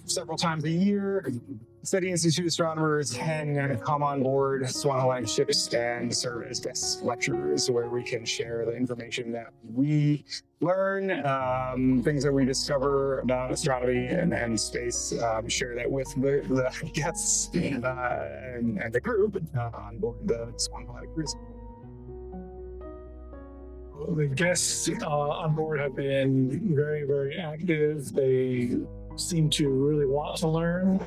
several times a year. SETI Institute astronomers can come on board Swan ships and serve as guest lecturers, where we can share the information that we learn, things that we discover about astronomy and space, share that with the guests and the group on board the Swan cruise. The guests on board have been very, very active. They seem to really want to learn.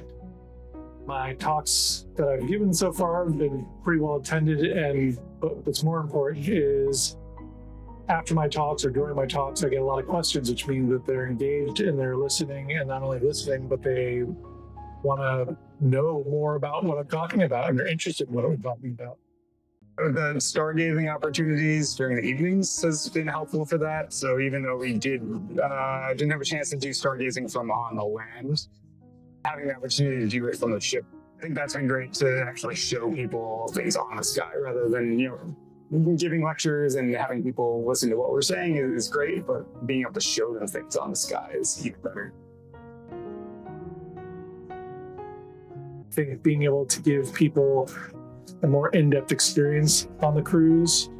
My talks that I've given so far have been pretty well attended, and what's more important is after my talks or during my talks, I get a lot of questions, which means that they're engaged and they're listening, and not only listening, but they want to know more about what I'm talking about, and they're interested in what I'm talking about. The stargazing opportunities during the evenings has been helpful for that. So even though we didn't have a chance to do stargazing from on the land, having the opportunity to do it from the ship, I think that's been great to actually show people things on the sky rather than, giving lectures and having people listen to what we're saying is great, but being able to show them things on the sky is even better. I think being able to give people a more in-depth experience on the cruise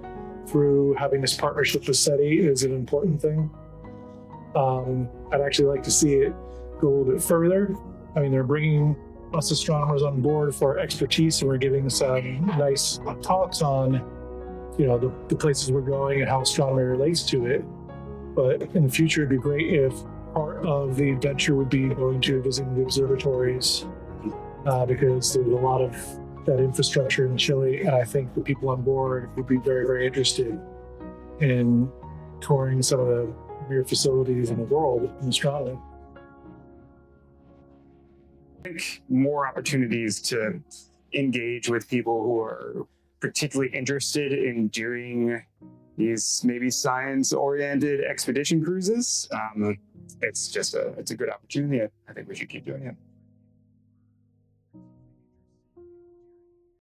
through having this partnership with SETI is an important thing. I'd actually like to see it go a little bit further. I mean, they're bringing us astronomers on board for our expertise, and we're giving some nice talks on, the places we're going and how astronomy relates to it. But in the future, it'd be great if part of the adventure would be going to visiting the observatories, because there's a lot of that infrastructure in Chile, and I think the people on board would be very, very interested in touring some of the premier facilities in the world in astronomy. I think more opportunities to engage with people who are particularly interested in doing these maybe science-oriented expedition cruises. It's a good opportunity. I think we should keep doing it.